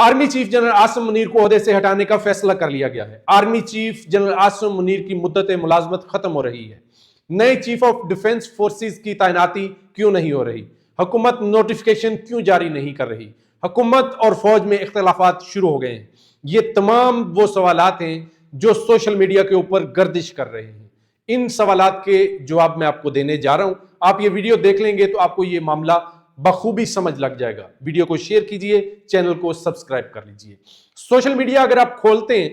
Army chief general Asim Munir को ओहदे से हटाने का फैसला कर लिया गया है। Army chief general Asim Munir की मुद्दत मुलाजमत खत्म हो रही है। नए चीफ ऑफ डिफेंस फोर्सेस की तैनाती क्यों नहीं हो रही? हुकूमत नोटिफिकेशन क्यों जारी नहीं कर रही? हुकूमत और फौज में इख्तलाफात शुरू हो गए हैं। ये तमाम वो सवालात हैं जो सोशल मीडिया के ऊपर गर्दिश कर रहे हैं। इन सवालात के जवाब मैं आपको देने जा रहा हूं। आप ये वीडियो देख लेंगे तो आपको ये मामला बखूबी समझ लग जाएगा। वीडियो को शेयर कीजिए, चैनल को सब्सक्राइब कर लीजिए। सोशल मीडिया अगर आप खोलते हैं,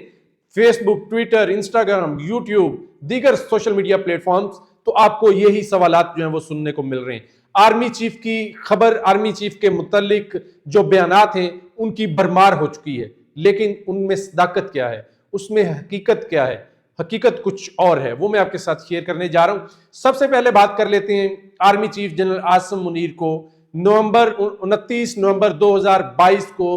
फेसबुक, ट्विटर, इंस्टाग्राम, यूट्यूब, दीगर सोशल मीडिया प्लेटफॉर्म्स, तो आपको यही सवालात जो हैं वो सुनने को मिल रहे हैं। आर्मी चीफ की खबर, आर्मी चीफ के मुतल्लिक जो बयानात हैं उनकी भरमार हो चुकी है, लेकिन उनमें सदाकत क्या है, उसमें हकीकत क्या है? हकीकत कुछ और है, वो मैं आपके साथ शेयर करने जा रहा हूं। सबसे पहले बात कर लेते हैं, army chief general Asim Munir को 29 नवंबर 2022 को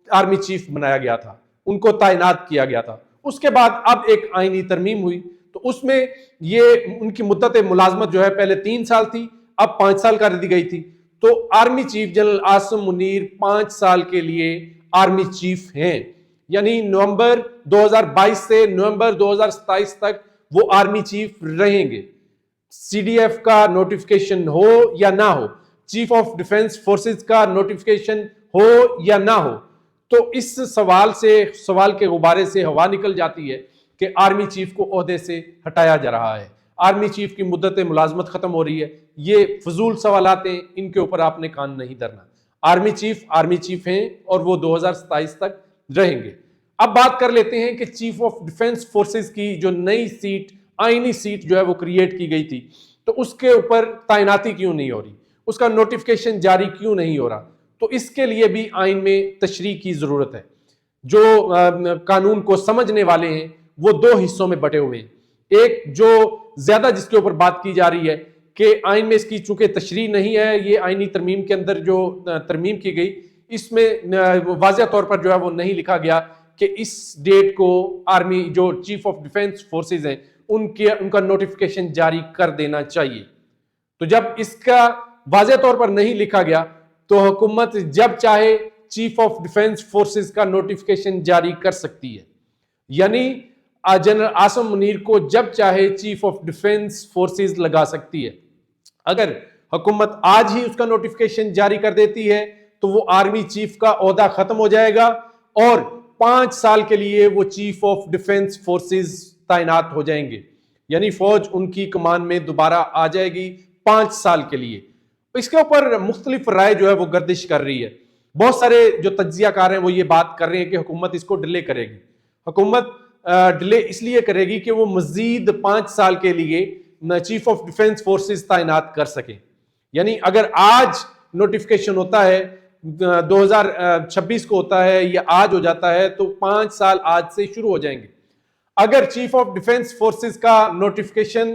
आर्मी चीफ बनाया गया था, उनको तैनात किया गया था। उसके बाद अब एक आईनी तरमीम हुई, तो उसमें ये उनकी मुद्दत मुलाजमत जो है पहले 3 साल थी, अब 5 साल कर दी गई थी। तो army chief general Asim Munir 5 साल के लिए आर्मी चीफ हैं, यानी नवंबर 2022 से नवंबर 2027 तक वो आर्मी चीफ रहेंगे। सीडीएफ का नोटिफिकेशन हो या ना हो, चीफ ऑफ डिफेंस फोर्सेस का नोटिफिकेशन हो या ना हो, तो इस सवाल के गुब्बारे से हवा निकल जाती है कि आर्मी चीफ को ओहदे से हटाया जा रहा है, आर्मी चीफ की मुद्दत मुलाजमत खत्म हो रही है। ये फजूल सवालात हैं, इनके ऊपर आपने कान नहीं धरना। आर्मी चीफ हैं और वो 2027 तक रहेंगे। अब बात कर लेते हैं कि चीफ ऑफ डिफेंस फोर्सेस की जो नई सीट, आईनी सीट जो है वो क्रिएट की गई थी, तो उसके ऊपर तैनाती क्यों नहीं हो रही, उसका नोटिफिकेशन जारी क्यों नहीं हो रहा? तो इसके लिए भी आइन में तशरीह की जरूरत है। जो कानून को समझने वाले हैं वो 2 हिस्सों में बटे हुए हैं। एक जो ज्यादा जिसके ऊपर बात की जा रही है कि आइन में इसकी चूंकि तशरीह नहीं है, ये आइनी तरमीम के अंदर जो तरमीम की गई, इसमें वाज़ेह तौर पर जो है वो नहीं लिखा गया कि इस डेट को आर्मी जो चीफ ऑफ डिफेंस फोर्सेस हैं उनका नोटिफिकेशन जारी कर देना चाहिए। तो जब इसका वाज़ेह तौर पर नहीं लिखा गया, तो हुकूमत जब चाहे चीफ ऑफ डिफेंस फोर्सेस का नोटिफिकेशन जारी कर सकती है, यानी जनरल आसिम मुनीर को जब चाहे चीफ ऑफ डिफेंस फोर्सेस लगा सकती है। अगर हुकूमत आज ही उसका नोटिफिकेशन जारी कर देती है तो वो आर्मी चीफ का ओहदा खत्म हो जाएगा और 5 साल के लिए वो चीफ ऑफ डिफेंस फोर्सेस तैनात हो जाएंगे, यानी फौज उनकी कमान में दोबारा आ जाएगी 5 साल के लिए। इसके ऊपर मुख्तलिफ राय जो है वो गर्दिश कर रही है। बहुत सारे जो तज्जियाकार हैं वो ये बात कर रहे हैं कि हुकूमत इसको डिले करेगी। हुकूमत डिले इसलिए करेगी कि वो मजीद 5 साल के लिए चीफ ऑफ डिफेंस फोर्सेस तैनात कर सकें। यानी अगर आज नोटिफिकेशन होता है, 2026 को होता है या आज हो जाता है, तो 5 साल आज से शुरू हो जाएंगे। अगर चीफ ऑफ डिफेंस फोर्सेस का नोटिफिकेशन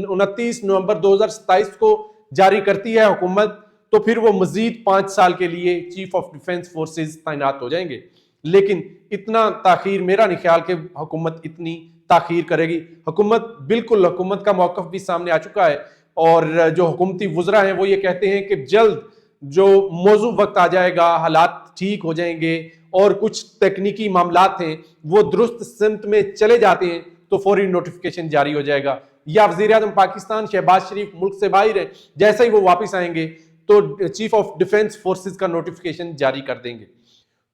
29 नवंबर 2027 को जारी करती है हुकूमत, तो फिर वो मजीद 5 साल के लिए चीफ ऑफ डिफेंस फोर्सेस तैनात हो जाएंगे। लेकिन इतना ताखीर, मेरा नहीं ख्याल कि हुकूमत इतनी ताखीर करेगी। हुकूमत का मौक़िफ़ भी सामने आ चुका है और जो हुकूमती वुज़रा हैं वो ये कहते हैं कि जल्द जो मौजू वक्त आ जाएगा, हालात ठीक हो जाएंगे और कुछ तकनीकी मामलात हैं वो दुरुस्त सिमत में चले जाते हैं तो फौरी नोटिफिकेशन जारी हो जाएगा। या वज़ीर-ए-आज़म पाकिस्तान शहबाज शरीफ मुल्क से बाहर है, जैसे ही वो वापस आएंगे तो चीफ ऑफ डिफेंस फोर्सेस का नोटिफिकेशन जारी कर देंगे।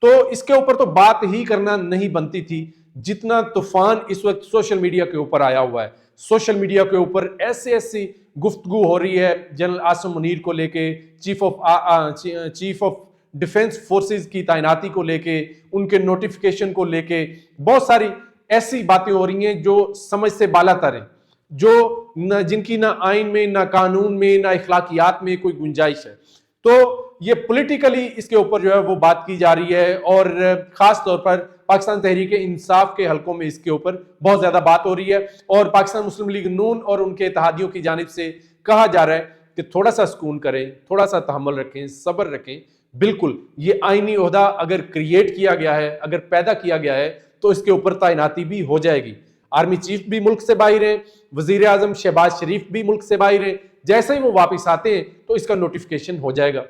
तो इसके ऊपर तो बात ही करना नहीं बनती थी, जितना तूफान इस वक्त सोशल मीडिया के ऊपर आया हुआ है। सोशल मीडिया के ऊपर ऐसी गुफ्तगू हो रही है जनरल आसिम मुनीर को लेके, चीफ ऑफ डिफेंस फोर्सेस की तैनाती को लेके, उनके नोटिफिकेशन को लेके, बहुत सारी ऐसी बातें हो रही हैं जो समझ से बालातर हैं, जो जिनकी ना आइन में, ना कानून में, ना इखलाकियात में कोई गुंजाइश है। तो ये पॉलिटिकली इसके ऊपर जो है वो बात की जा रही है और खास तौर पर पाकिस्तान तहरीक इंसाफ के हलकों में इसके ऊपर बहुत ज्यादा बात हो रही है और पाकिस्तान मुस्लिम लीग नून और उनके इत्तेहादियों की जानिब से कहा जा रहा है कि थोड़ा सा सुकून करें, थोड़ा सा तहम्मुल रखें, सब्र रखें। बिल्कुल ये आईनी ओहदा अगर क्रिएट किया गया है, अगर पैदा किया गया है, तो इसके ऊपर तैनाती भी हो जाएगी। आर्मी चीफ भी मुल्क से बाहर हैं, वजीर आजम शहबाज शरीफ भी मुल्क से बाहर हैं। जैसे ही वो वापस आते हैं तो इसका नोटिफिकेशन हो जाएगा।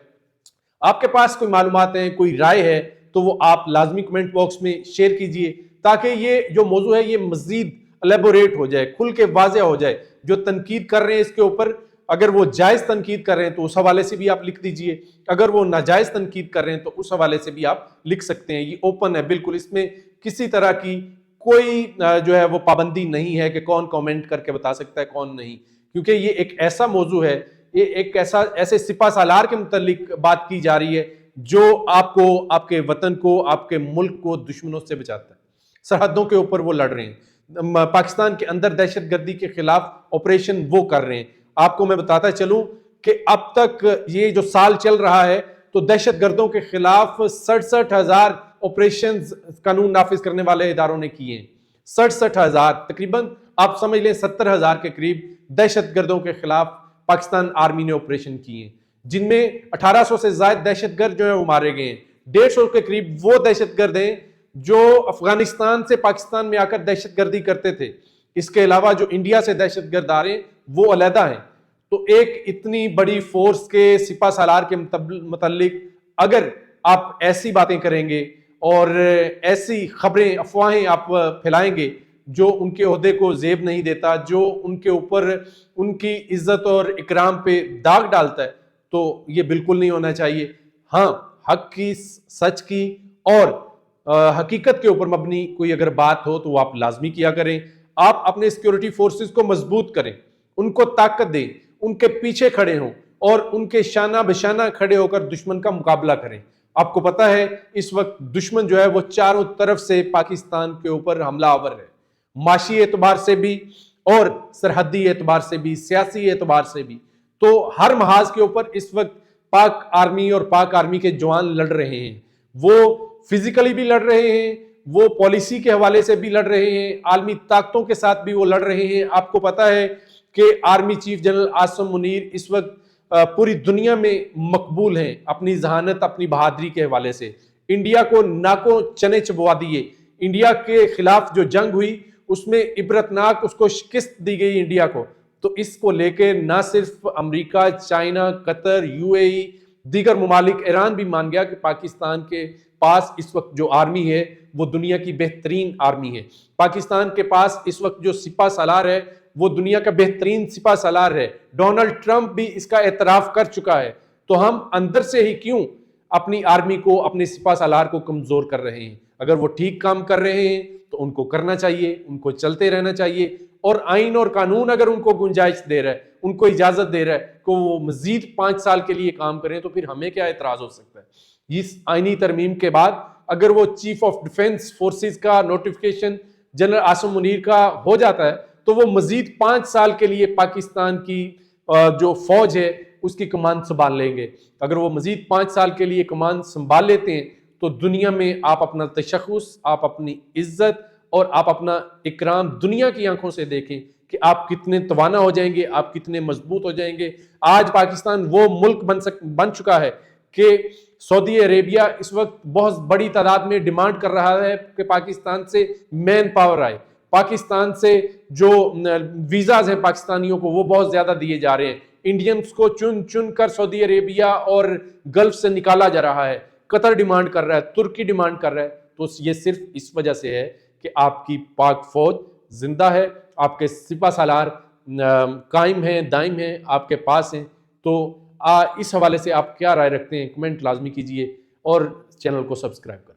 आपके पास कोई मालूमात है, कोई राय है, تو وہ آپ لازمی کمنٹ باکس میں شیئر کیجئے تاکہ یہ جو موضوع ہے یہ مزید الیبوریٹ ہو جائے، کھل کے واضح ہو جائے. جو تنقید کر رہے ہیں اس کے اوپر، اگر وہ جائز تنقید کر رہے ہیں تو اس حوالے سے بھی آپ لکھ دیجئے، اگر وہ ناجائز تنقید کر رہے ہیں تو اس حوالے سے بھی آپ لکھ سکتے ہیں. یہ اوپن ہے بالکل، اس میں کسی طرح کی کوئی جو ہے وہ پابندی نہیں ہے کہ کون کامنٹ کر کے بتا سکتا ہے کون نہیں، کیونکہ یہ ایک ایسا موضوع ہے، یہ ایک ایسے سپہ سالار کے متعلق بات کی جا رہی ہے جو آپ کو، آپ کے وطن کو، آپ کے ملک کو دشمنوں سے بچاتا ہے. سرحدوں کے اوپر وہ لڑ رہے ہیں، پاکستان کے اندر دہشت گردی کے خلاف آپریشن وہ کر رہے ہیں. آپ کو میں بتاتا چلوں کہ اب تک یہ جو سال چل رہا ہے تو دہشت گردوں کے خلاف 67,000 آپریشنز قانون نافذ کرنے والے اداروں نے کیے ہیں. 67,000 تقریباً آپ سمجھ لیں 70,000 کے قریب دہشت گردوں کے خلاف پاکستان آرمی نے آپریشن کیے ہیں، جن میں 1800 سے زائد دہشت گرد جو ہے وہ مارے گئے ہیں. 150 کے قریب وہ دہشت گرد ہیں جو افغانستان سے پاکستان میں آ کر دہشت گردی کرتے تھے. اس کے علاوہ جو انڈیا سے دہشت گرد آ رہے ہیں وہ علیحدہ ہیں. تو ایک اتنی بڑی فورس کے سپہ سالار کے متعلق اگر آپ ایسی باتیں کریں گے اور ایسی خبریں، افواہیں آپ پھیلائیں گے جو ان کے عہدے کو زیب نہیں دیتا، جو ان کے اوپر ان کی عزت اور اکرام پہ داغ ڈالتا ہے، تو یہ بالکل نہیں ہونا چاہیے. ہاں، حق کی، سچ کی اور حقیقت کے اوپر مبنی کوئی اگر بات ہو تو وہ آپ لازمی کیا کریں. آپ اپنے سیکیورٹی فورسز کو مضبوط کریں، ان کو طاقت دیں، ان کے پیچھے کھڑے ہوں اور ان کے شانہ بشانہ کھڑے ہو کر دشمن کا مقابلہ کریں. آپ کو پتا ہے اس وقت دشمن جو ہے وہ چاروں طرف سے پاکستان کے اوپر حملہ آور ہے، معاشی اعتبار سے بھی اور سرحدی اعتبار سے بھی، سیاسی اعتبار سے بھی. تو ہر محاذ کے اوپر اس وقت پاک آرمی اور پاک آرمی کے جوان لڑ رہے ہیں. وہ فزیکلی بھی لڑ رہے ہیں، وہ پالیسی کے حوالے سے بھی لڑ رہے ہیں، عالمی طاقتوں کے ساتھ بھی وہ لڑ رہے ہیں. آپ کو پتا ہے کہ army chief general Asim Munir اس وقت پوری دنیا میں مقبول ہیں اپنی ذہانت، اپنی بہادری کے حوالے سے. انڈیا کو ناکوں چنے چبوا دیے. انڈیا کے خلاف جو جنگ ہوئی اس میں عبرتناک اس کو شکست دی گئی انڈیا کو. تو اس کو لے کے نہ صرف امریکہ، چائنا، قطر، یو اے ای، دیگر ممالک، ایران بھی مان گیا کہ پاکستان کے پاس اس وقت جو آرمی ہے وہ دنیا کی بہترین آرمی ہے. پاکستان کے پاس اس وقت جو سپہ سالار ہے وہ دنیا کا بہترین سپہ سالار ہے. ڈونلڈ ٹرمپ بھی اس کا اعتراف کر چکا ہے. تو ہم اندر سے ہی کیوں اپنی آرمی کو، اپنے سپہ سالار کو کمزور کر رہے ہیں؟ اگر وہ ٹھیک کام کر رہے ہیں تو ان کو کرنا چاہیے، ان کو چلتے رہنا چاہیے. اور آئین اور قانون اگر ان کو گنجائش دے رہا ہے، ان کو اجازت دے رہا ہے کہ وہ مزید 5 سال کے لیے کام کریں، تو پھر ہمیں کیا اعتراض ہو سکتا ہے؟ اس آئینی ترمیم کے بعد اگر وہ چیف آف ڈیفنس فورسز کا نوٹیفیکیشن جنرل عاصم منیر کا ہو جاتا ہے تو وہ مزید 5 سال کے لیے پاکستان کی جو فوج ہے اس کی کمان سنبھال لیں گے. اگر وہ مزید 5 سال کے لیے کمان سنبھال لیتے ہیں تو دنیا میں آپ اپنا تشخص، آپ اپنی عزت اور آپ اپنا اکرام دنیا کی آنکھوں سے دیکھیں کہ آپ کتنے توانا ہو جائیں گے، آپ کتنے مضبوط ہو جائیں گے. آج پاکستان وہ ملک بن چکا ہے کہ سعودی عربیہ اس وقت بہت بڑی تعداد میں ڈیمانڈ کر رہا ہے کہ پاکستان سے مین پاور آئے. پاکستان سے جو ویزاز ہیں پاکستانیوں کو وہ بہت زیادہ دیے جا رہے ہیں. انڈینز کو چن چن کر سعودی عربیہ اور گلف سے نکالا جا رہا ہے. قطر ڈیمانڈ کر رہا ہے، ترکی ڈیمانڈ کر رہا ہے. تو یہ صرف اس وجہ سے ہے کہ آپ کی پاک فوج زندہ ہے، آپ کے سپہ سالار قائم ہیں، دائم ہیں، آپ کے پاس ہیں. تو اس حوالے سے آپ کیا رائے رکھتے ہیں؟ کمنٹ لازمی کیجئے اور چینل کو سبسکرائب کریں.